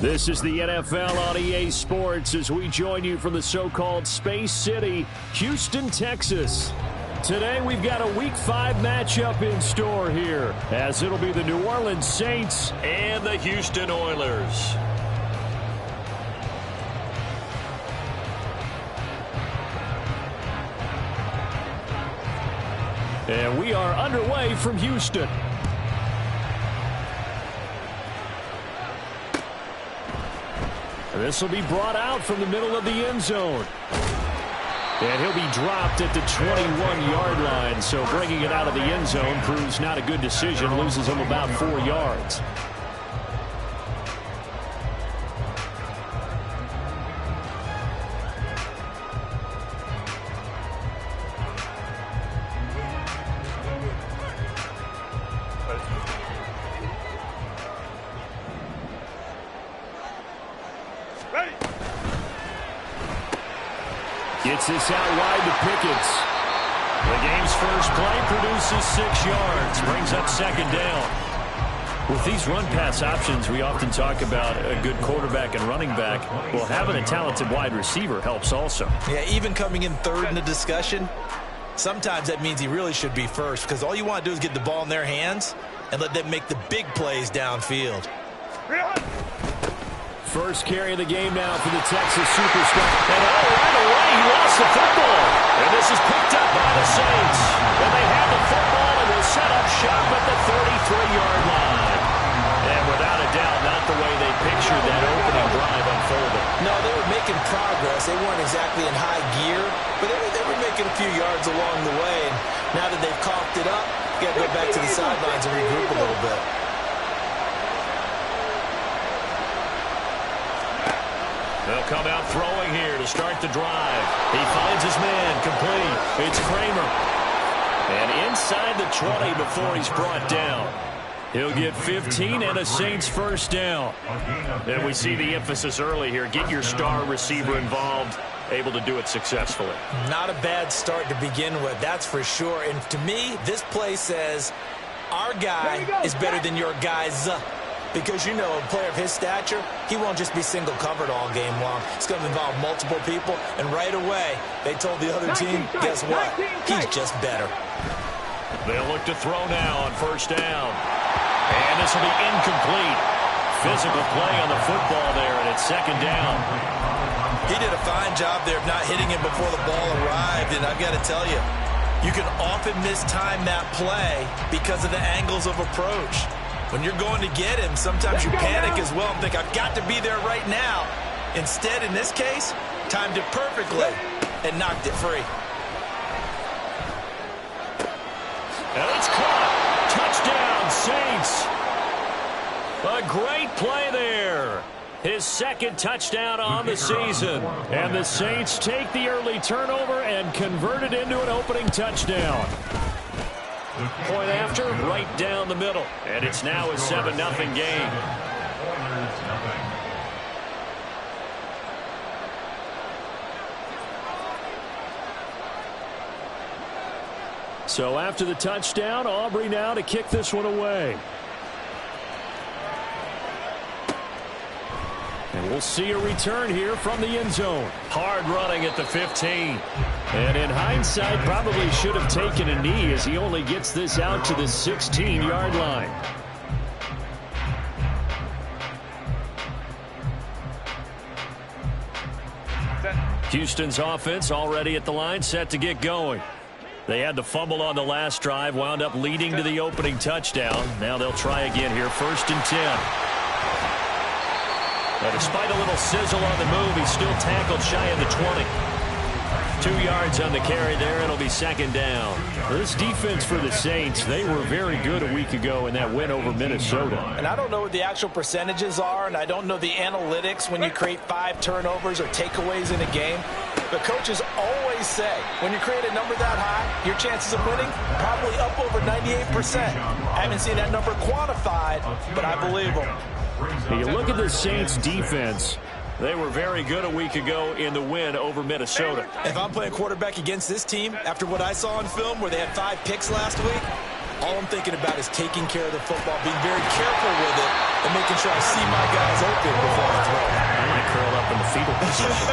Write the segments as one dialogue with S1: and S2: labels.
S1: This is the NFL on EA Sports as we join you from the so-called Space City, Houston, Texas. Today we've got a Week 5 matchup in store here, as it'll be the New Orleans Saints and the Houston Oilers. And we are underway from Houston. This will be brought out from the middle of the end zone. And he'll be dropped at the 21-yard line. So bringing it out of the end zone proves not a good decision. Loses him about 4 yards. Gets this out wide to Pickens. The game's first play produces 6 yards. Brings up second down. With these run-pass options, we often talk about a good quarterback and running back. Well, having a talented wide receiver helps also.
S2: Yeah, even coming in third in the discussion, sometimes that means he really should be first, because all you want to do is get the ball in their hands and let them make the big plays downfield.
S1: First carry of the game now for the Texas superstar. And right away, he lost the football. And this is picked up by the Saints. And they have the football and will set up shop at the 33-yard line. And without a doubt, not the way they pictured that opening drive unfolding.
S2: No, they were making progress. They weren't exactly in high gear, but they were making a few yards along the way. And now that they've coughed it up, you got to go back to the sidelines and regroup a little bit.
S1: They'll come out throwing here to start the drive. He finds his man complete. It's Kramer. And inside the 20 before he's brought down. He'll get 15 and a Saints first down. And we see the emphasis early here. Get your star receiver involved. Able to do it successfully.
S2: Not a bad start to begin with, that's for sure. And to me, this play says our guy is better than your guy's. Because, you know, a player of his stature, he won't just be single covered all game long. It's going to involve multiple people. And right away, they told the other team, guess what? He's just better.
S1: They'll look to throw now on first down. And this will be incomplete. Physical play on the football there, and it's second down.
S2: He did a fine job there of not hitting him before the ball arrived. And I've got to tell you, you can often mistime that play because of the angles of approach. When you're going to get him, sometimes you panic as well and think, I've got to be there right now. Instead, in this case, timed it perfectly and knocked it free.
S1: And it's caught. Touchdown, Saints. A great play there. His second touchdown on the season. And the Saints take the early turnover and convert it into an opening touchdown. Point after, right down the middle. And it's now a 7-0 game. So after the touchdown, Aubrey now to kick this one away. And we'll see a return here from the end zone. Hard running at the 15. And in hindsight, probably should have taken a knee as he only gets this out to the 16-yard line. Houston's offense already at the line, set to get going. They had the fumble on the last drive, wound up leading to the opening touchdown. Now they'll try again here, 1st and 10. But despite a little sizzle on the move, he's still tackled shy of the 20. 2 yards on the carry there. It'll be second down. This defense for the Saints, they were very good a week ago in that win over Minnesota.
S2: And I don't know what the actual percentages are, and I don't know the analytics when you create 5 turnovers or takeaways in a game. But coaches always say, when you create a number that high, your chances of winning probably up over 98%. I haven't seen that number quantified, but I believe them.
S1: You look at the Saints defense. They were very good a week ago in the win over Minnesota.
S2: If I'm playing quarterback against this team, after what I saw on film where they had 5 picks last week, All I'm thinking about is taking care of the football, being very careful with it, and making sure I see my guys open before I throw.
S1: I might curl up in the fetal position.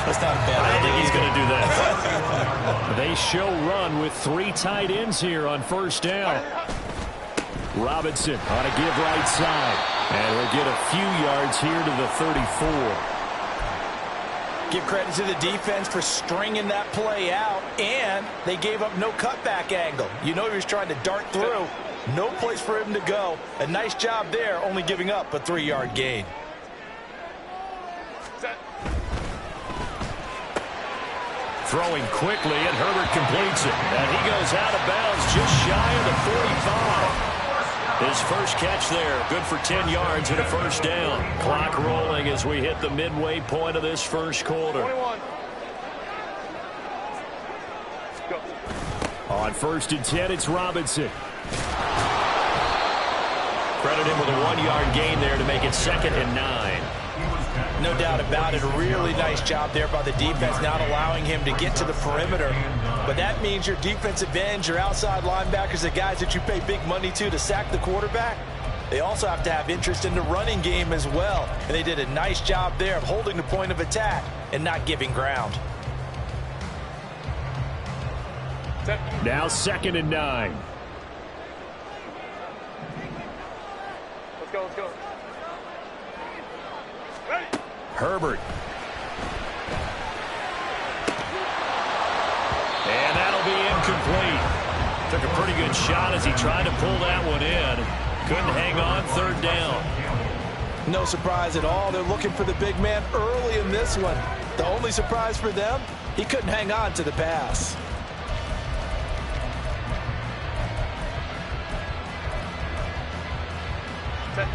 S2: That's not a bad idea.
S1: I don't think he's going to do that. They show run with 3 tight ends here on first down. Robinson on a give right side. And we'll get a few yards here to the 34.
S2: Give credit to the defense for stringing that play out, and they gave up no cutback angle. You know he was trying to dart through. No place for him to go. A nice job there, only giving up a 3-yard gain.
S1: Throwing quickly, and Herbert completes it. And he goes out of bounds just shy of the 45. His first catch there, good for 10 yards and a first down. Clock rolling as we hit the midway point of this first quarter.
S3: 21. Go.
S1: On 1st and 10, it's Robinson. Credit him with a 1-yard gain there to make it 2nd and 9.
S2: No doubt about it. A really nice job there by the defense, not allowing him to get to the perimeter. But that means your defensive ends, your outside linebackers, the guys that you pay big money to sack the quarterback, they also have to have interest in the running game as well. And they did a nice job there of holding the point of attack and not giving ground.
S1: Now 2nd and 9.
S3: Let's go, let's go.
S1: Herbert. And that'll be incomplete. Took a pretty good shot as he tried to pull that one in. Couldn't hang on, 3rd down.
S2: No surprise at all. They're looking for the big man early in this one. The only surprise for them, he couldn't hang on to the pass.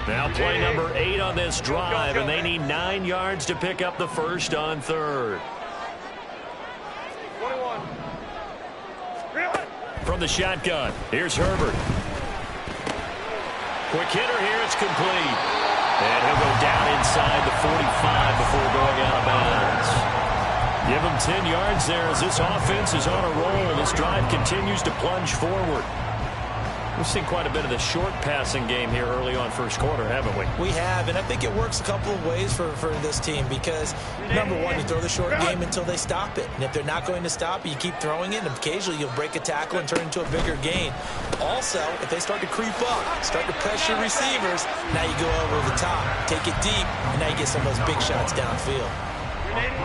S1: Now play number 8 on this drive, and they need 9 yards to pick up the first on 3rd.
S3: 21.
S1: From the shotgun, here's Herbert. Quick hitter here, it's complete. And he'll go down inside the 45 before going out of bounds. Give him 10 yards there as this offense is on a roll. This drive continues to plunge forward. We've seen quite a bit of the short passing game here early on first quarter, haven't we?
S2: We have, and I think it works a couple of ways for this team because, number one, you throw the short game until they stop it. And if they're not going to stop it, you keep throwing it, and occasionally you'll break a tackle and turn it into a bigger gain. Also, if they start to creep up, start to pressure receivers, now you go over the top, take it deep, and now you get some of those big shots downfield.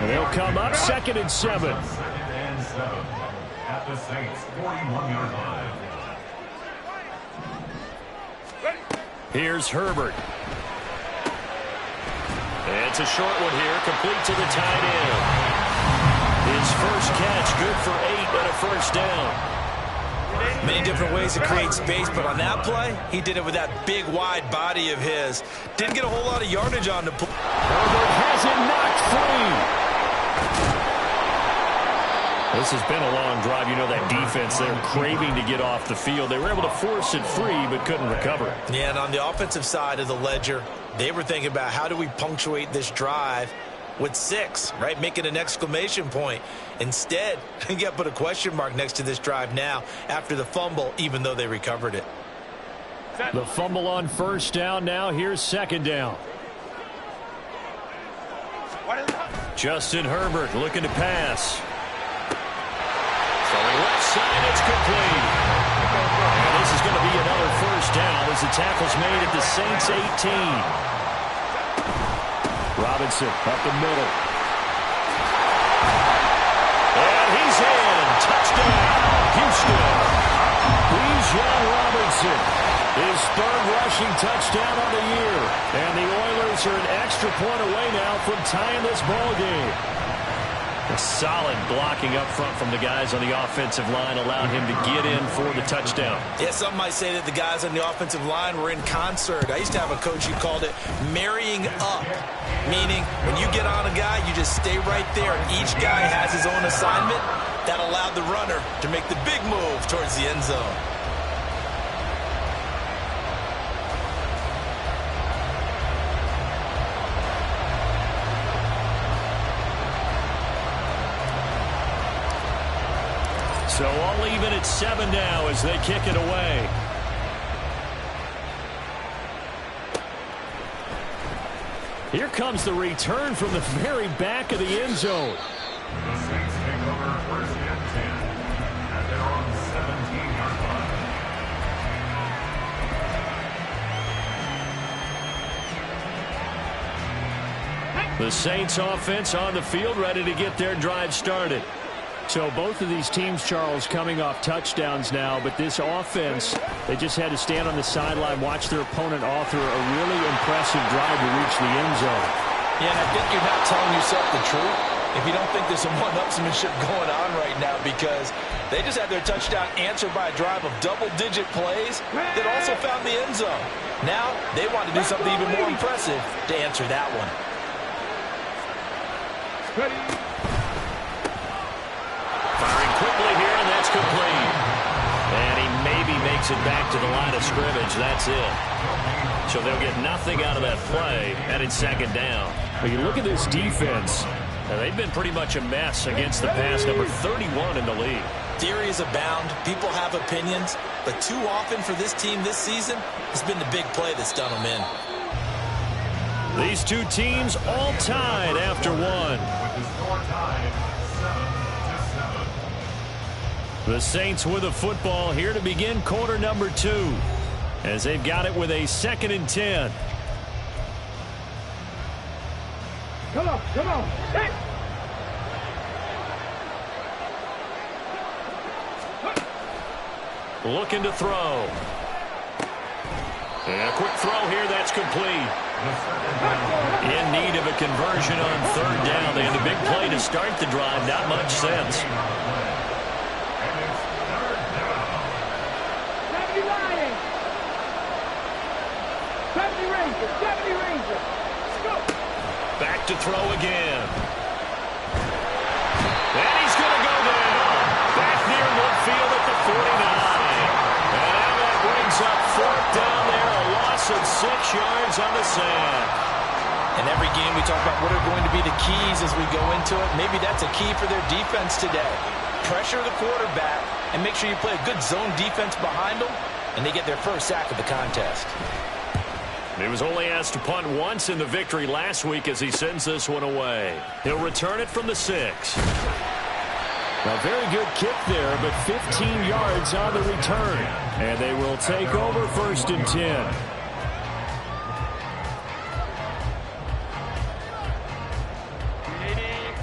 S1: And they'll come up 2nd and 7.
S4: At the Saints 41-yard line.
S1: Here's Herbert. It's a short one here, complete to the tight end. His first catch, good for 8 and a first down.
S2: Many different ways to create space, but on that play, he did it with that big, wide body of his. Didn't get a whole lot of yardage on the play.
S1: Herbert has it knocked free. This has been a long drive. You know that defense, they're craving to get off the field. They were able to force it free, but couldn't recover.
S2: Yeah, and on the offensive side of the ledger, they were thinking about how do we punctuate this drive with 6, right? Making an exclamation point. Instead, you got to put a question mark next to this drive now after the fumble, even though they recovered it.
S1: The fumble on first down. Now here's 2nd down. Justin Herbert looking to pass. Throwing left side, it's complete. And this is going to be another first down as the tackle's made at the Saints 18. Robinson up the middle. And he's in. Touchdown, Houston. Bijan Robinson, his 3rd rushing touchdown on the year. And the Oilers are an extra point away now from tying this ball game. A solid blocking up front from the guys on the offensive line allowed him to get in for the touchdown.
S2: Yeah, some might say that the guys on the offensive line were in concert. I used to have a coach who called it marrying up, meaning when you get on a guy, you just stay right there. Each guy has his own assignment. That allowed the runner to make the big move towards the end zone.
S1: So all even at 7 now as they kick it away. Here comes the return from the very back of the end zone.
S4: The Saints take over first and 10 at their own 17-yard line.
S1: The Saints offense on the field, ready to get their drive started. So both of these teams, Charles, coming off touchdowns now, but this offense, they just had to stand on the sideline, watch their opponent author a really impressive drive to reach the end zone.
S2: Yeah, and I think you're not telling yourself the truth if you don't think there's some one-upsmanship going on right now, because they just had their touchdown answered by a drive of double-digit plays that also found the end zone. Now they want to do something even more impressive to answer that one.
S3: Ready.
S1: Firing quickly here, and that's complete. And he maybe makes it back to the line of scrimmage. That's it. So they'll get nothing out of that play, and it's second down. But you look at this defense, and they've been pretty much a mess against the pass, number 31 in the league.
S2: Theories abound. People have opinions. But too often for this team this season has been the big play that's done them in.
S1: These two teams all tied after one.
S4: With the score tied 7-7.
S1: The Saints with the football here to begin quarter number 2, as they've got it with a 2nd and 10.
S3: Come on, come on. Hey.
S1: Looking to throw. And a quick throw here, that's complete. In need of a conversion on 3rd down. They had a big play to start the drive, not much sense. Back to throw again. And he's going to go down. Back near midfield at the 49. And now that brings up 4th down there. A loss of 6 yards on the sand.
S2: In every game we talk about what are going to be the keys as we go into it. Maybe that's a key for their defense today. Pressure the quarterback and make sure you play a good zone defense behind them, and they get their first sack of the contest.
S1: He was only asked to punt once in the victory last week as he sends this one away. He'll return it from the 6. A very good kick there, but 15 yards on the return. And they will take over 1st and 10.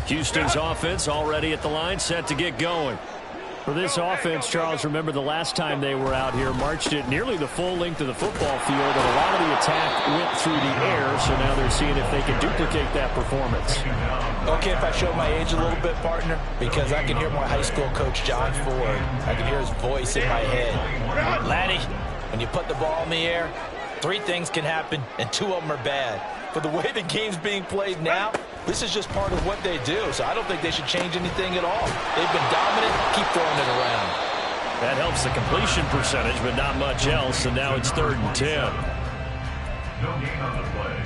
S1: Houston's offense already at the line, set to get going. For this offense, Charles, remember the last time they were out here, marched it nearly the full length of the football field, and a lot of the attack went through the air, so now they're seeing if they can duplicate that performance.
S2: Okay, if I show my age a little bit, partner, because I can hear my high school coach, John Ford. I can hear his voice in my head. Laddie, when you put the ball in the air, 3 things can happen, and 2 of them are bad. But the way the game's being played now, this is just part of what they do, so I don't think they should change anything at all. They've been dominant. Keep throwing it around.
S1: That helps the completion percentage, but not much else, and now it's 3rd and 10.
S4: No gain on the play.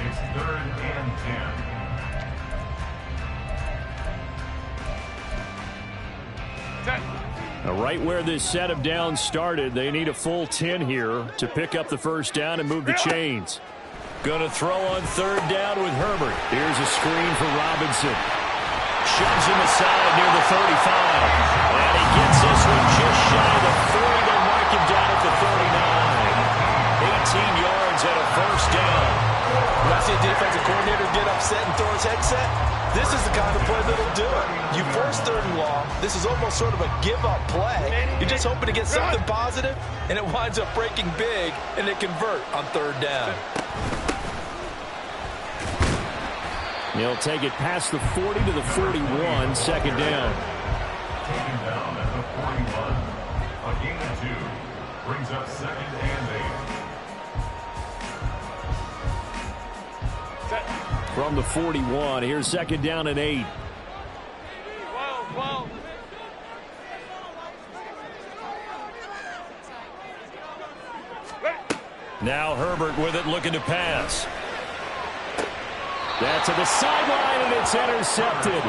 S4: It's 3rd and 10.
S1: Right where this set of downs started, they need a full 10 here to pick up the 1st down and move the chains. Going to throw on 3rd down with Herbert. Here's a screen for Robinson. Shoves him aside near the 35. And he gets this one just shy of the 40. They'll mark him down at the 39. 18 yards and a 1st down.
S2: When I see a defensive coordinator get upset and throw his headset, this is the kind of play that'll do it. You force 3rd and long. This is almost sort of a give-up play. You're just hoping to get something positive, and it winds up breaking big, and they convert on 3rd down.
S1: He'll take it past the 40 to the 41, 2nd down.
S4: Taken down at the 41. A gain of 2. Brings up 2nd and 8.
S1: From the 41, here's 2nd down and 8.
S3: 12.
S1: Now Herbert with it, looking to pass. That's to the sideline, and it's intercepted.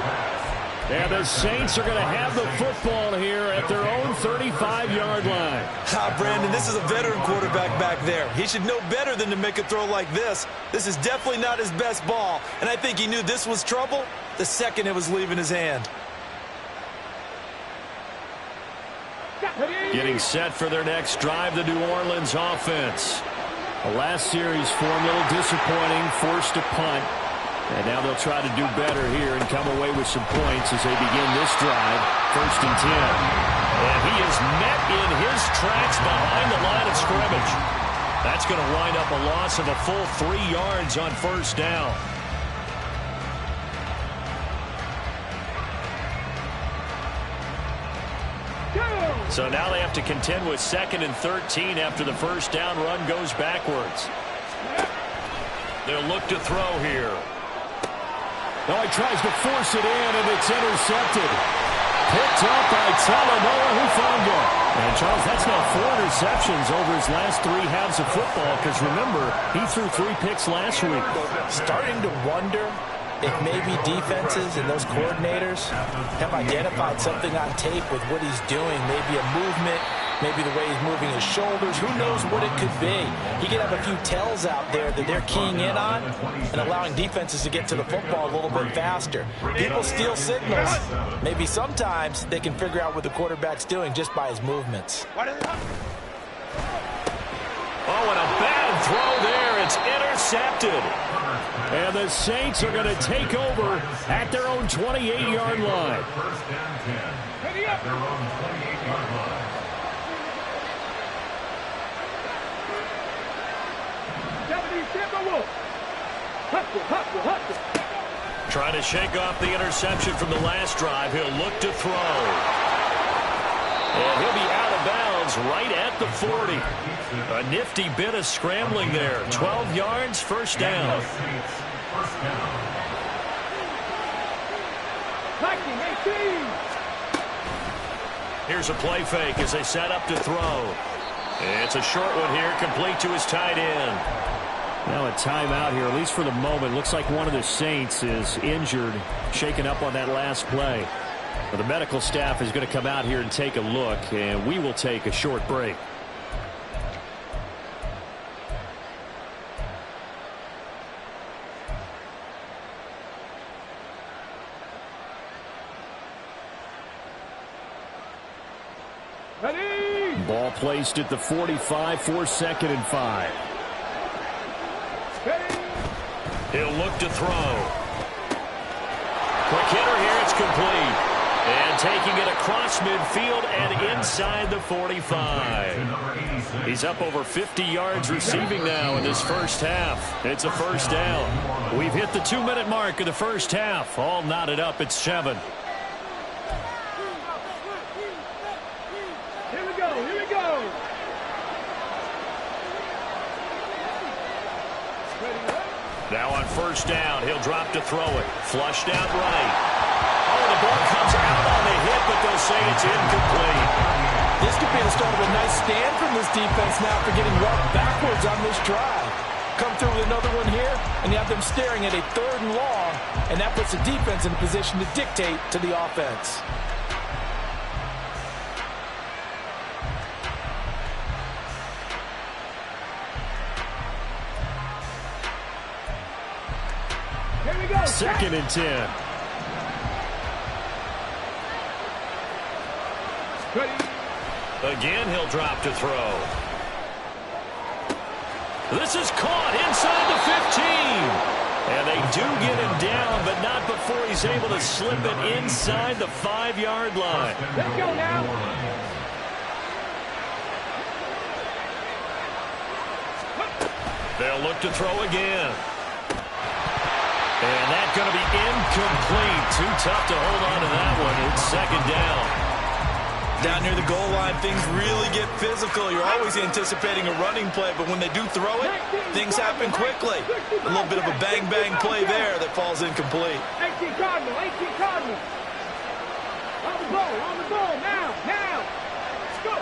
S1: And the Saints are going to have the football here at their own 35-yard line.
S2: Brandon, this is a veteran quarterback back there. He should know better than to make a throw like this. This is definitely not his best ball, and I think he knew this was trouble the second it was leaving his hand.
S1: Getting set for their next drive, the New Orleans offense. The last series form a little disappointing, forced to punt. And now they'll try to do better here and come away with some points as they begin this drive. 1st and 10. And he is met in his tracks behind the line of scrimmage. That's going to wind up a loss of a full 3 yards on 1st down. So now they have to contend with 2nd and 13 after the 1st down run goes backwards. They'll look to throw here. Oh, he tries to force it in, and it's intercepted. Picked up by Talanoa Hufanga. And, Charles, that's now 4 interceptions over his last 3 halves of football, because, remember, he threw 3 picks last week.
S2: Starting to wonder if maybe defenses and those coordinators have identified something on tape with what he's doing, maybe a movement, maybe the way he's moving his shoulders. Who knows what it could be? He could have a few tells out there that they're keying in on and allowing defenses to get to the football a little bit faster. People steal signals. Maybe sometimes they can figure out what the quarterback's doing just by his movements.
S1: Oh, and a bad throw there. It's intercepted. And the Saints are going to take over at their own 28-yard line.
S4: 1st and 10. At their own 28-yard line.
S1: Trying to shake off the interception from the last drive. He'll look to throw. And he'll be out of bounds right at the 40. A nifty bit of scrambling there. 12 yards, 1st down. Here's a play fake as they set up to throw. It's a short one here, complete to his tight end. Now a timeout here, at least for the moment. Looks like one of the Saints is injured, shaken up on that last play. But the medical staff is going to come out here and take a look, and we will take a short break.
S3: Ready?
S1: Ball placed at the 45 for 2nd and 5. He'll look to throw. Quick hitter here, it's complete. And taking it across midfield and inside the 45. He's up over 50 yards receiving now in this 1st half. It's a 1st down. We've hit the 2-minute mark of the 1st half. All knotted up at 7.
S3: Here we go, here we go.
S1: Now on 1st down, he'll drop to throw it. Flushed out right. Oh, the ball comes out on the hit, but they'll say it's incomplete.
S2: This could be the start of a nice stand from this defense now for getting walked backwards on this drive. Come through with another one here, and you have them staring at a 3rd and long, and that puts the defense in a position to dictate to the offense.
S3: Here we go.
S1: 2nd and 10.
S3: Ready?
S1: Again, he'll drop to throw. This is caught inside the 15. And they do get him down, but not before he's able to slip it inside the 5-yard line.
S3: Let's go now.
S1: They'll look to throw again. And that's going to be incomplete. Too tough to hold on to that one. It's 2nd down.
S2: Down near the goal line, things really get physical. You're always anticipating a running play, but when they do throw it, things happen quickly. A little bit of a bang-bang play there that falls incomplete.
S3: 18 Cardinal, 18 Cardinal. On the ball, now. Let's go.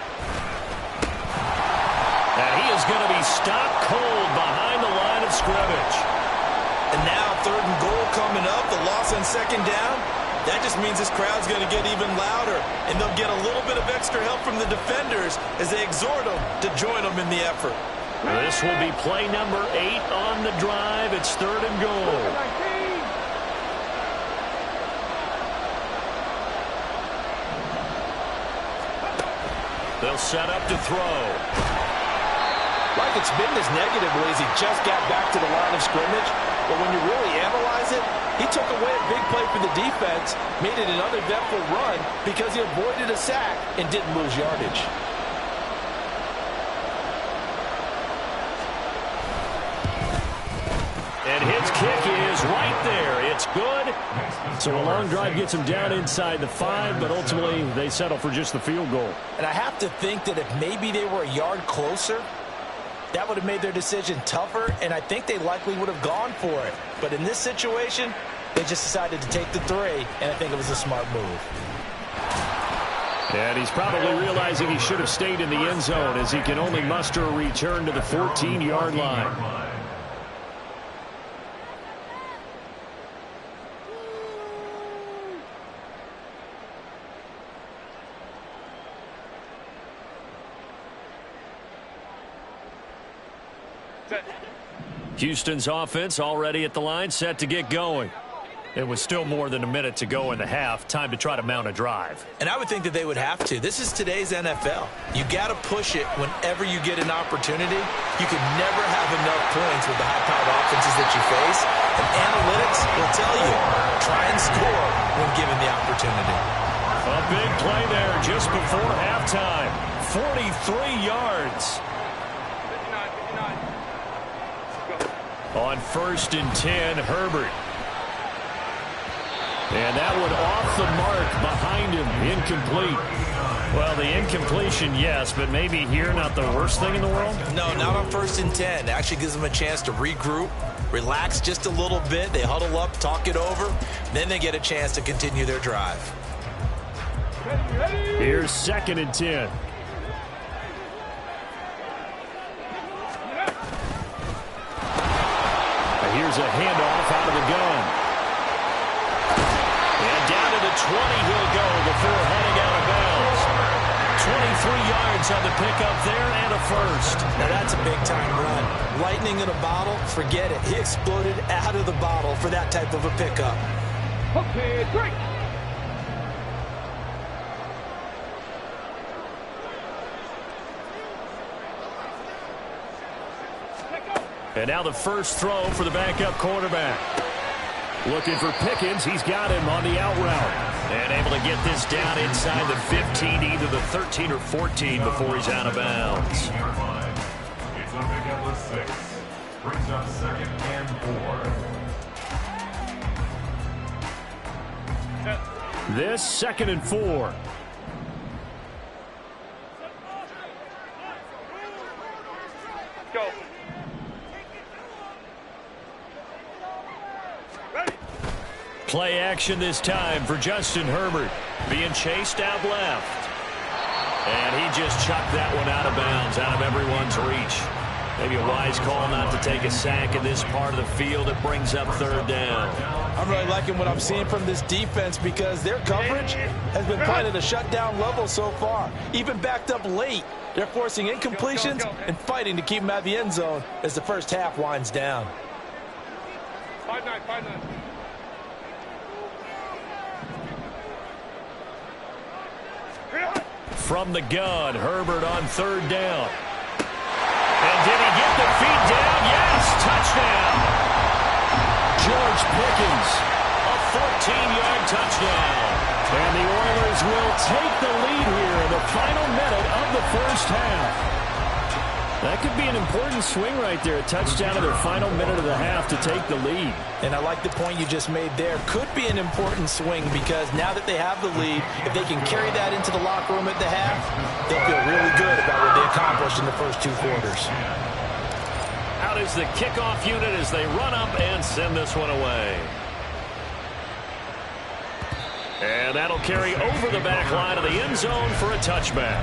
S1: And he is going to be stopped cold behind the line of scrimmage.
S2: And now 3rd and goal coming up, the loss on 2nd down. That just means this crowd's going to get even louder, and they'll get a little bit of extra help from the defenders as they exhort them to join them in the effort.
S1: This will be play number 8 on the drive. It's 3rd and goal. They'll set up to throw.
S5: Like it's been this negatively as he just got back to the line of scrimmage. But when you really analyze it, he took away a big play for the defense, made it an uneventful run because he avoided a sack and didn't lose yardage.
S1: And his kick is right there. It's good. So a long drive gets him down inside the 5, but ultimately they settle for just the field goal.
S5: And I have to think that if maybe they were a yard closer, that would have made their decision tougher, and I think they likely would have gone for it. But in this situation, they just decided to take the 3, and I think it was a smart move.
S1: And he's probably realizing he should have stayed in the end zone as he can only muster a return to the 14-yard line. Houston's offense already at the line, set to get going. It was still more than a minute to go in the half. Time to try to mount a drive.
S2: And I would think that they would have to. This is today's NFL. You got to push it whenever you get an opportunity. You can never have enough points with the high-powered offenses that you face. And analytics will tell you, try and score when given the opportunity.
S1: A big play there just before halftime. 43 yards. On 1st and 10, Herbert. And that one off the mark behind him, incomplete. Well, the incompletion, yes, but maybe here not the worst thing in the world?
S2: No, not on 1st and 10. It actually gives them a chance to regroup, relax just a little bit. They huddle up, talk it over. Then they get a chance to continue their drive.
S1: Here's 2nd and 10. Here's a handoff out of the gun. And down to the 20 he'll go before heading out of bounds. 23 yards on the pickup there and a first.
S5: Now that's a big-time run. Lightning in a bottle, forget it. He exploded out of the bottle for that type of a pickup.
S3: Okay, great.
S1: And now the first throw for the backup quarterback. Looking for Pickens. He's got him on the out route. And able to get this down inside the 15, either the 13 or 14 before he's out of bounds.
S4: It's a pickup of 6. Brings up 2nd and 4.
S1: This 2nd and 4.
S3: Go.
S1: Play action this time for Justin Herbert. Being chased out left. And he just chucked that one out of bounds, out of everyone's reach. Maybe a wise call not to take a sack in this part of the field. It brings up 3rd down.
S5: I'm really liking what I'm seeing from this defense because their coverage has been playing at a shutdown level so far. Even backed up late, they're forcing incompletions and fighting to keep them out of the end zone as the first half winds down.
S3: 5-9, 5-9.
S1: From the gun, Herbert on 3rd down. And did he get the feet down? Yes, touchdown. George Pickens, a 14-yard touchdown. And the Oilers will take the lead here in the final minute of the first half. That could be an important swing right there, a touchdown in their final minute of the half to take the lead.
S5: And I like the point you just made there. Could be an important swing because now that they have the lead, if they can carry that into the locker room at the half, they'll feel really good about what they accomplished in the first 2 quarters.
S1: Out is the kickoff unit as they run up and send this one away. And that'll carry over the back line of the end zone for a touchback.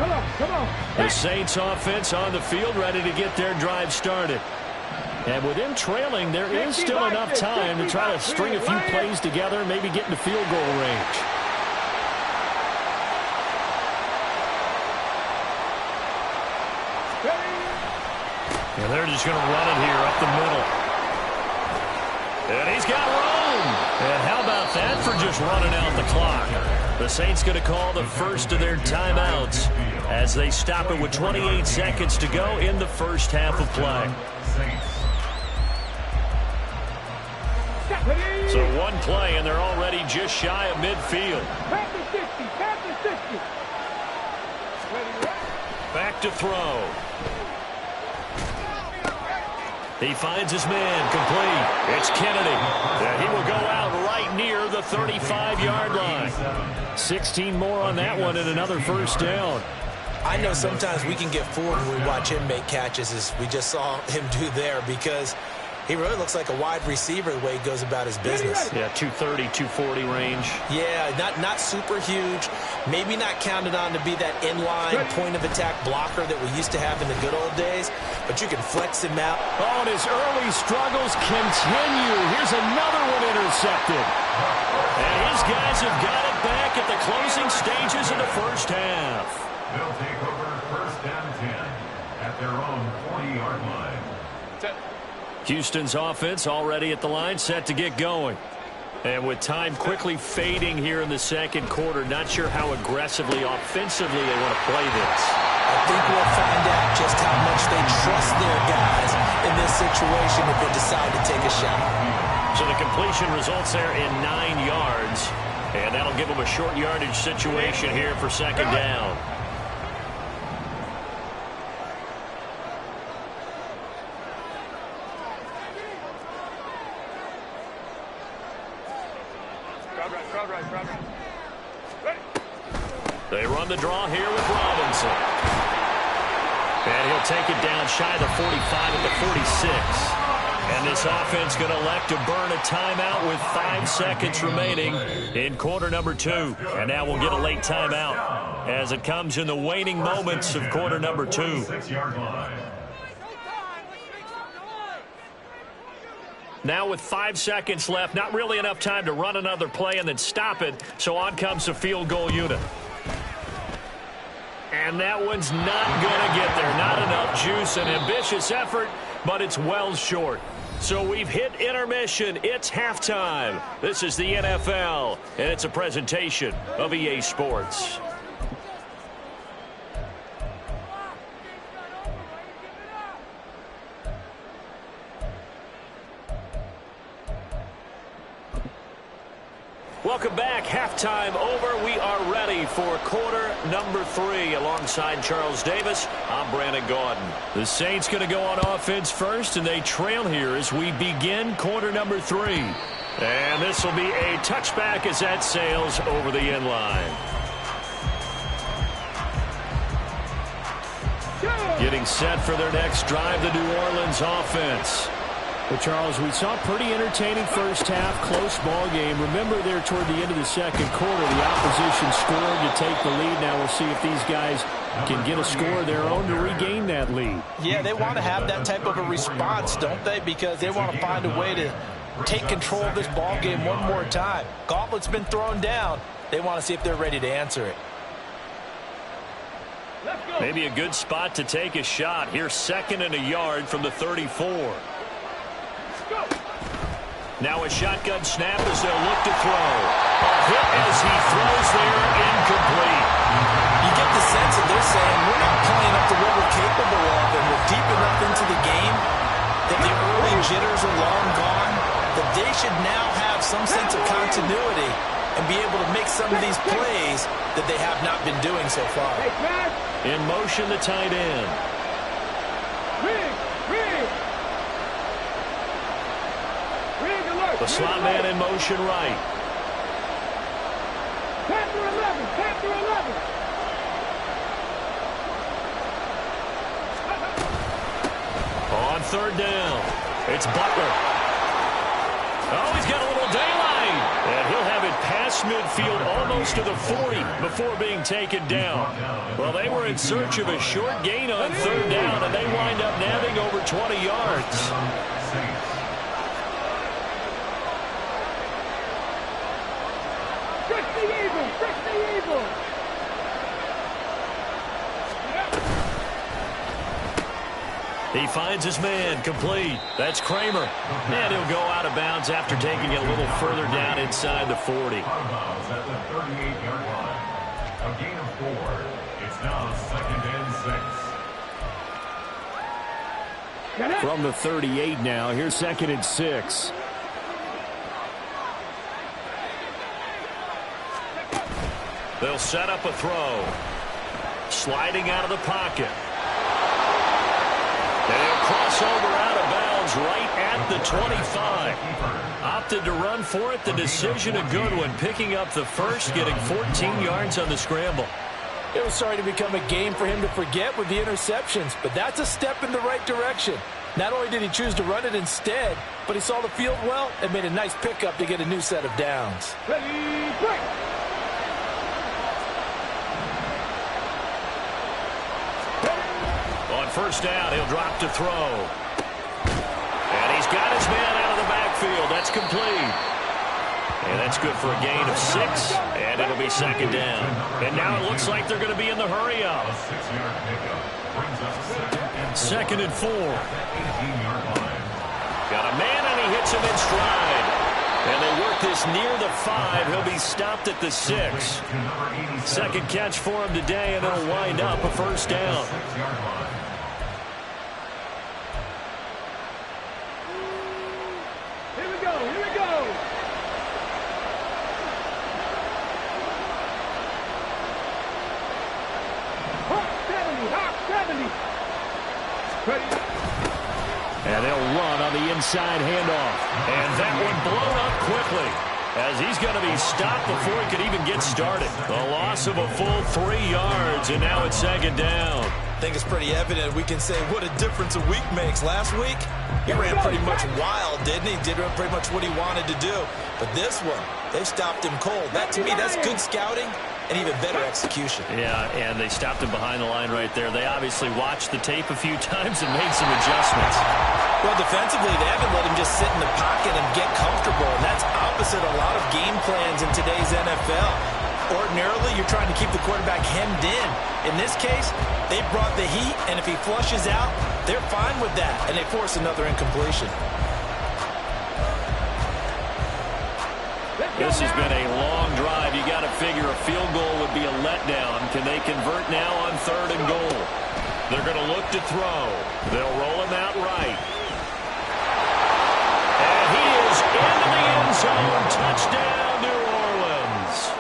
S3: Come on, come on.
S1: The Saints offense on the field, ready to get their drive started. And with him trailing, there is still enough time to try to string a few plays together and maybe get into field goal range. And they're just going to run it here up the middle. And he's got room. And how about that for just running out the clock? The Saints going to call the first of their timeouts as they stop it with 28 seconds to go in the first half of play. So one play, and they're already just shy of midfield.
S3: Back to 60, back to 60.
S1: Back to throw. He finds his man complete. It's Kennedy. And he will go out right near the 35-yard line. 16 more on that one and another first down.
S2: I know sometimes we can get fooled when we watch him make catches, as we just saw him do there, because he really looks like a wide receiver the way he goes about his business.
S1: Yeah, 230, 240 range.
S2: Yeah, not super huge. Maybe not counted on to be that inline point-of-attack blocker that we used to have in the good old days, but you can flex him out.
S1: Oh, and his early struggles continue. Here's another one intercepted. And his guys have got it back at the closing stages of the first half.
S4: They'll take over first down 10 at their own 40-yard line.
S1: Houston's offense already at the line, set to get going. And with time quickly fading here in the second quarter, not sure how aggressively, offensively they want to play this.
S2: I think we'll find out just how much they trust their guys in this situation if they decide to take a shot.
S1: So the completion results there in 9 yards. And that'll give them a short yardage situation here for second down. They run the draw here with Robinson. And he'll take it down shy of the 45 at the 46. And this offense going to elect to burn a timeout with 5 seconds remaining in quarter number 2. And now we'll get a late timeout as it comes in the waning moments of quarter number 2.
S4: 6-yard line.
S1: Now with 5 seconds left, not really enough time to run another play and then stop it. So on comes the field goal unit. And that one's not going to get there. Not enough juice, an ambitious effort, but it's well short. So we've hit intermission. It's halftime. This is the NFL, and it's a presentation of EA Sports. Welcome back. Halftime over. We are ready for quarter number 3. Alongside Charles Davis, I'm Brandon Gaudin. The Saints going to go on offense first, and they trail here as we begin quarter number 3. And this will be a touchback as that sails over the end line. Getting set for their next drive, the New Orleans offense. Well, Charles, we saw a pretty entertaining first half, close ball game. Remember there toward the end of the second quarter, the opposition scored to take the lead. Now we'll see if these guys can get a score of their own to regain that lead.
S5: Yeah, they want to have that type of a response, don't they? Because they want to find a way to take control of this ball game one more time. Gauntlet's been thrown down. They want to see if they're ready to answer it.
S1: Maybe a good spot to take a shot. Here's 2nd and a yard from the 34. Now a shotgun snap as they'll look to throw. A hit as he throws there, incomplete.
S2: You get the sense that they're saying we're not playing up to what we're capable of, and we're deep enough into the game that the early jitters are long gone, that they should now have some sense of continuity and be able to make some of these plays that they have not been doing so far.
S1: In motion, the tight end. The slot man in motion right.
S3: Chapter 11, chapter 11.
S1: On 3rd down, it's Butler. Oh, he's got a little daylight. And he'll have it past past midfield, almost to the 40 before being taken down. Well, they were in search of a short gain on third down, and they wind up nabbing over 20 yards. He finds his man, complete. That's Kramer. And he'll go out of bounds after taking it a little further down inside the 40.
S4: Out of bounds at the 38-yard line. A gain of 4. It's now 2nd and 6.
S1: From the 38 now, here's 2nd and 6. They'll set up a throw. Sliding out of the pocket. They'll cross over out of bounds right at the 25. Opted to run for it. The decision a good one. Picking up the first, getting 14 yards on the scramble.
S5: It was starting to become a game for him to forget with the interceptions, but that's a step in the right direction. Not only did he choose to run it instead, but he saw the field well and made a nice pickup to get a new set of downs.
S3: Ready, break.
S1: On first down, he'll drop to throw. And he's got his man out of the backfield. That's complete. And that's good for a gain of 6. And it'll be 2nd down. And now it looks like they're going to be in the hurry-up.
S4: A 6-yard pickup brings up
S1: 2nd and 4.
S4: 18-yard line.
S1: Got a man, and he hits him in stride. And they work this near the 5. He'll be stopped at the 6. Second catch for him today, and it'll wind up a first down.
S4: 6-yard line.
S3: Here we go, here we go. Hawk 70, Hawk 70. Ready.
S1: And they'll run on the inside handoff. And that one blown up quickly, as he's going to be stopped before he could even get started. A loss of a full 3 yards, and now it's 2nd down.
S2: I think it's pretty evident we can say what a difference a week makes. Last week, he ran pretty much wild, didn't he? Did pretty much what he wanted to do. But this one, they stopped him cold. That, to me, that's good scouting and even better execution.
S1: Yeah, and they stopped him behind the line right there. They obviously watched the tape a few times and made some adjustments.
S2: Well, defensively, they haven't let him just sit in the pocket and get comfortable, and that's opposite a lot of game plans in today's NFL. Ordinarily, you're trying to keep the quarterback hemmed in. In this case, they brought the heat, and if he flushes out, they're fine with that, and they force another incompletion.
S1: This has been a long drive. You got to figure a field goal would be a letdown. Can they convert now on 3rd and goal? They're going to look to throw. They'll roll him out right. And he is into the end zone. Touchdown, New Orleans.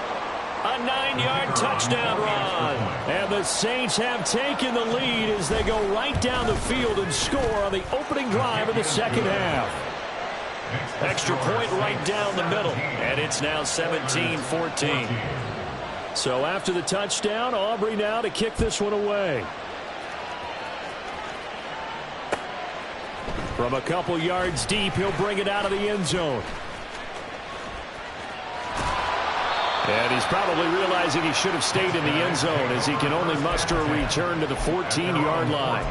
S1: A 9-yard touchdown run. And the Saints have taken the lead as they go right down the field and score on the opening drive of the second half. Extra point right down the middle, and it's now 17-14. So after the touchdown, Aubrey now to kick this one away. From a couple yards deep, he'll bring it out of the end zone. And he's probably realizing he should have stayed in the end zone as he can only muster a return to the 14-yard line.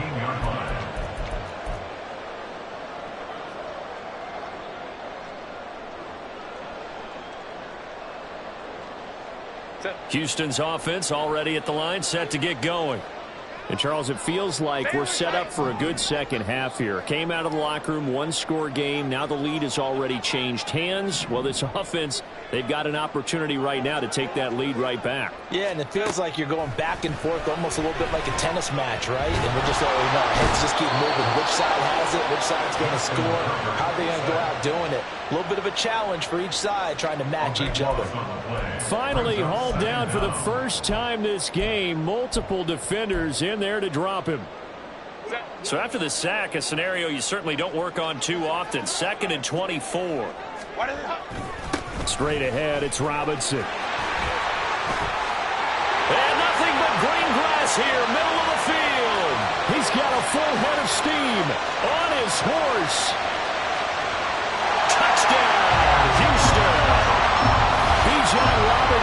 S1: Houston's offense already at the line, set to get going. And, Charles, it feels like we're set up for a good second half here. Came out of the locker room, one-score game. Now the lead has already changed hands. Well, this offense, they've got an opportunity right now to take that lead right back.
S5: Yeah, and it feels like you're going back and forth almost a little bit like a tennis match, right? And we're just already know. Heads just keep moving. Which side has it? Which side's going to score? How are they going to go out doing it? A little bit of a challenge for each side trying to match each other.
S1: Finally hauled down for the first time this game. Multiple defenders in there to drop him. So after the sack, a scenario you certainly don't work on too often. 2nd and 24. Straight ahead, it's Robinson. And nothing but green grass here, middle of the field. He's got a full head of steam on his horse. Touchdown, Houston. Bijan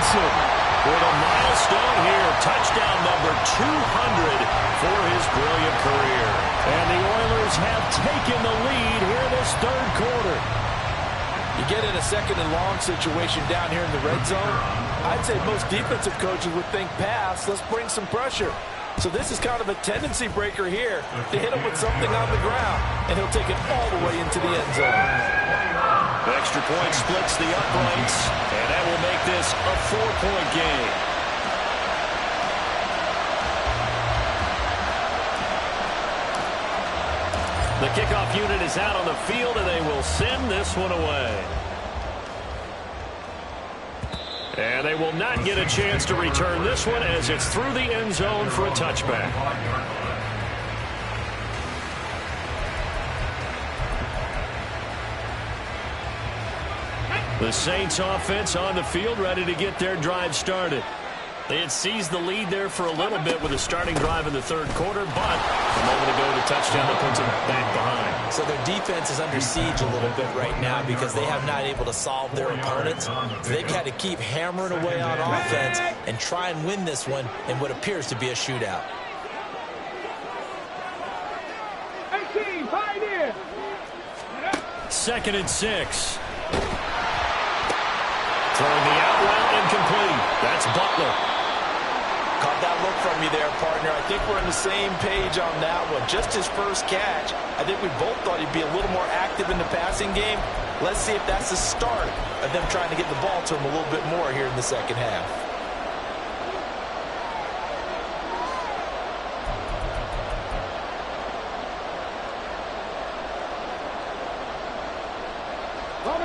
S1: Johnson with a milestone here. Touchdown number 200 for his brilliant career. And the Oilers have taken the lead here in this third quarter.
S5: You get in a second and long situation down here in the red zone. I'd say most defensive coaches would think pass. Let's bring some pressure. So this is kind of a tendency breaker here to hit him with something on the ground. And he'll take it all the way into the end zone.
S1: Extra point splits the uprights. And that will make this a 4-point game. The kickoff unit is out on the field, and they will send this one away. And they will not get a chance to return this one as it's through the end zone for a touchback. The Saints offense on the field, ready to get their drive started. They had seized the lead there for a little bit with a starting drive in the third quarter, but a moment ago the touchdown that puts them back behind.
S2: So their defense is under siege a little bit right now because they have not able to solve their opponents. So they've got to keep hammering away on offense and try and win this one in what appears to be a shootout.
S3: 18, Pioneer.
S1: 2nd and 6. Throwing the out route incomplete. That's Butler.
S5: Caught that look from you there, partner. I think we're on the same page on that one. Just his first catch. I think we both thought he'd be a little more active in the passing game. Let's see if that's the start of them trying to get the ball to him a little bit more here in the second half.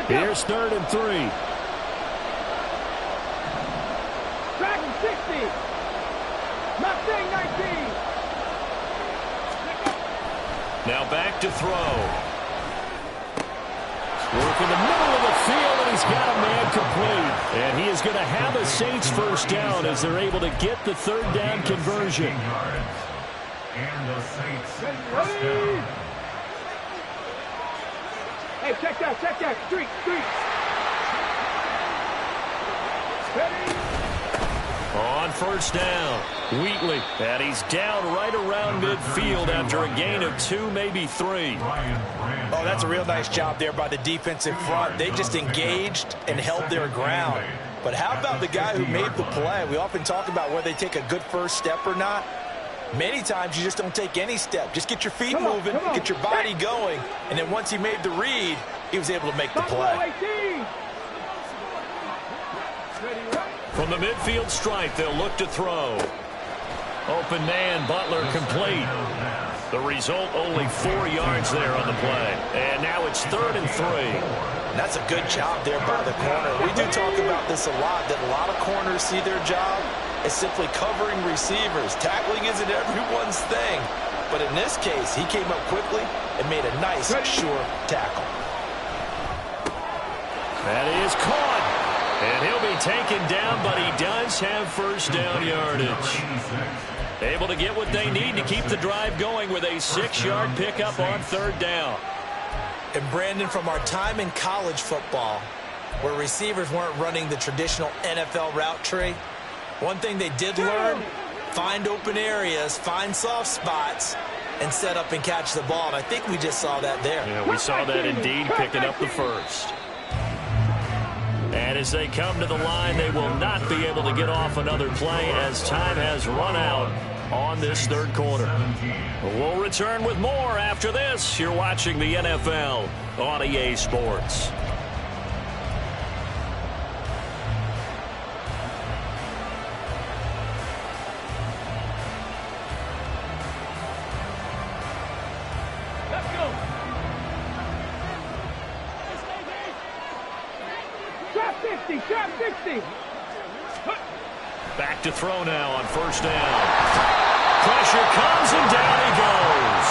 S1: Here's 3rd and 3.
S3: Dragon 60. Mustang 19.
S1: Now back to throw. Work in the middle of the field, and he's got a man complete. And he is going to have a Saints first down as they're able to get the 3rd down conversion.
S4: And the Saints first down.
S3: Hey, check that. Street. Ready?
S1: On first down, Wheatley. And he's down right around midfield after a gain of 2, maybe 3.
S2: Oh, that's a real nice job there by the defensive front. They just engaged and held their ground. But how about the guy who made the play? We often talk about whether they take a good first step or not. Many times you just don't take any step. Just get your feet moving, get your body going, and then once he made the read, he was able to make the play.
S1: From the midfield stripe, they'll look to throw. Open man, Butler complete. The result, only 4 yards there on the play. And now it's 3rd and 3.
S2: That's a good job there by the corner. We do talk about this a lot, that a lot of corners see their job as simply covering receivers. Tackling isn't everyone's thing. But in this case, he came up quickly and made a nice, sure tackle.
S1: That is caught. And he'll be taken down, but he does have first down yardage. Able to get what they need to keep the drive going with a 6-yard pickup on 3rd down.
S2: And Brandon, from our time in college football, where receivers weren't running the traditional NFL route tree, one thing they did learn, find open areas, find soft spots, and set up and catch the ball. And I think we just saw that there.
S1: Yeah, we saw that indeed, picking up the first. And as they come to the line, they will not be able to get off another play as time has run out on this 3rd quarter. We'll return with more after this. You're watching the NFL on EA Sports.
S3: Let's go. Trap 60.
S1: Back to throw now on first down. Pressure comes and down he goes.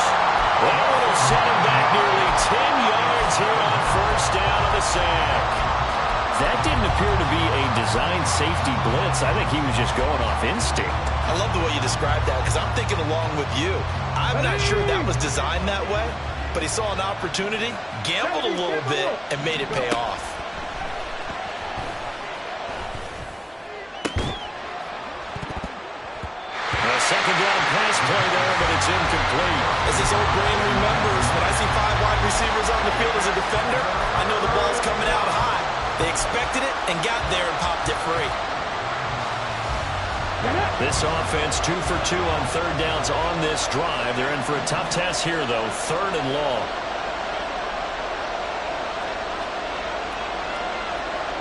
S1: That one will set him back nearly 10 yards here on first down of the sack. That didn't appear to be a designed safety blitz. I think he was just going off instinct.
S2: I love the way you described that because I'm thinking along with you. I'm not sure that was designed that way, but he saw an opportunity, gambled a little bit, and made it pay off.
S1: second down pass play there, but it's incomplete.
S2: As this old brain remembers, when I see 5 wide receivers on the field as a defender, I know the ball's coming out high. They expected it and got there and popped it free.
S1: This offense 2 for 2 on third downs on this drive. They're in for a tough task here, though. 3rd and long.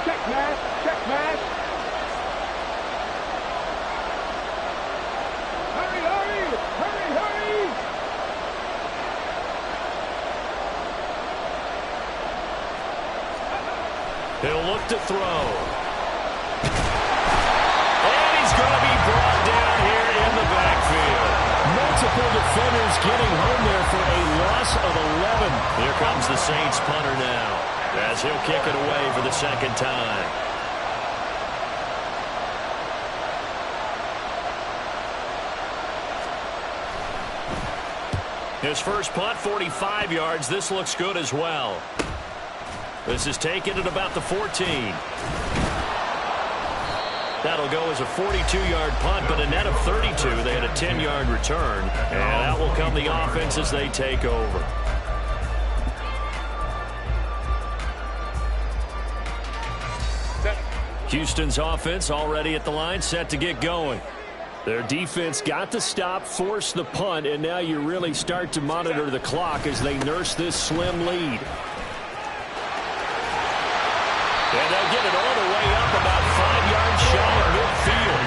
S3: Check pass, check pass. Hurry, hurry, hurry, hurry.
S1: He'll look to throw. And he's going to be brought down here in the backfield. Multiple defenders getting home there for a loss of 11. Here comes the Saints punter now, as he'll kick it away for the second time. His first punt, 45 yards. This looks good as well. This is taken at about the 14. That'll go as a 42-yard punt, but a net of 32. They had a 10-yard return, and that will come the offense as they take over. Houston's offense already at the line, set to get going. Their defense got the stop, forced the punt, and now you really start to monitor the clock as they nurse this slim lead. And they'll get it all the way up about 5 yards shy of midfield.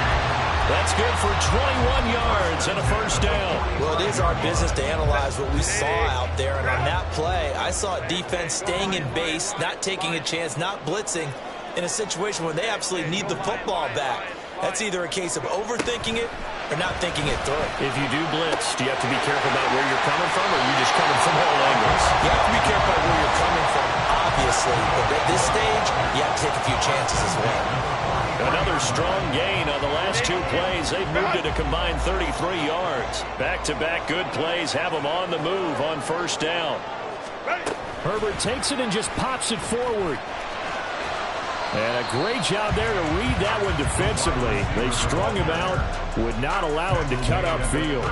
S1: That's good for 21 yards and a first down.
S2: Well, it is our business to analyze what we saw out there. And on that play, I saw a defense staying in base, not taking a chance, not blitzing in a situation where they absolutely need the football back. That's either a case of overthinking it or not thinking it through.
S1: If you do blitz, do you have to be careful about where you're coming from, or are you just coming from all angles?
S2: You have to be careful about where you're coming from, obviously. But at this stage, you have to take a few chances as well.
S1: Another strong gain on the last 2 plays. They've moved it a combined 33 yards. Back-to-back good plays have them on the move on first down. Herbert takes it and just pops it forward. And a great job there to read that one defensively. They strung him out, would not allow him to cut upfield.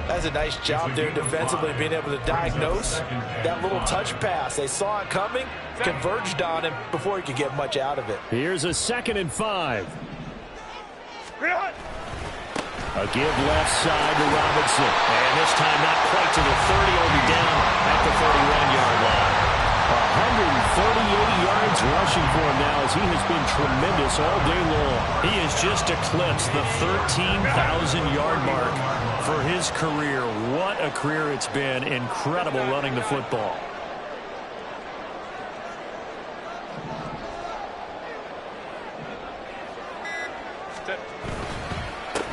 S2: That's a nice job there defensively, being able to diagnose that little touch pass. They saw it coming, converged on him before he could get much out of it.
S1: Here's a 2nd and 5. A give left side to Robinson. And this time not quite to the 30. He'll be down at the 31-yard line. 138 yards rushing for him now, as he has been tremendous all day long. He has just eclipsed the 13,000-yard mark for his career. What a career it's been. Incredible running the football.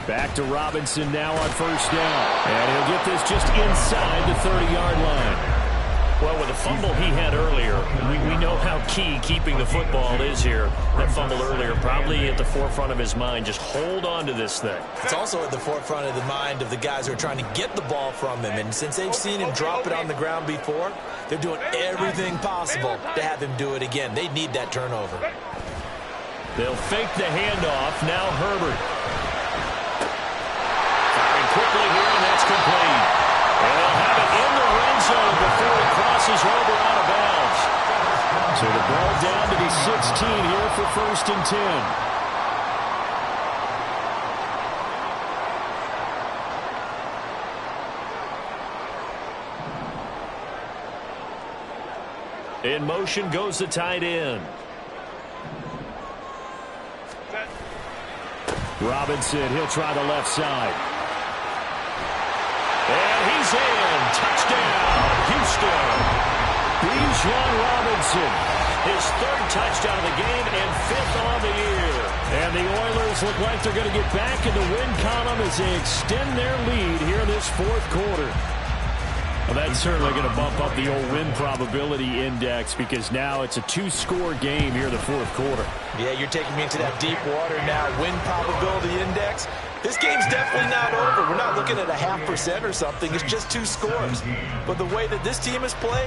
S1: Back to Robinson now on first down. And he'll get this just inside the 30-yard line. Well, with the fumble he had earlier, we know how key keeping the football is here. That fumble earlier probably at the forefront of his mind. Just hold on to this thing.
S2: It's also at the forefront of the mind of the guys who are trying to get the ball from him. And since they've seen him drop it on the ground before, they're doing everything possible to have him do it again. They need that turnover.
S1: They'll fake the handoff. Now Herbert. Firing quickly here, and that's complete. And they'll have it in the red zone before he crosses over out of bounds. So the ball down to be 16 here for 1st and 10. In motion goes the tight end. Robinson, he'll try the left side. And he's in. Touchdown, Houston. Bijan Robinson, his 3rd touchdown of the game and 5th on the year. And the Oilers look like they're going to get back in the win column as they extend their lead here in this 4th quarter. Well, that's certainly going to bump up the old win probability index, because now it's a 2-score game here in the 4th quarter.
S2: Yeah, you're taking me into that deep water now. Win probability index. This game's definitely not over. We're not looking at a 0.5% or something. It's just 2 scores. But the way that this team has played,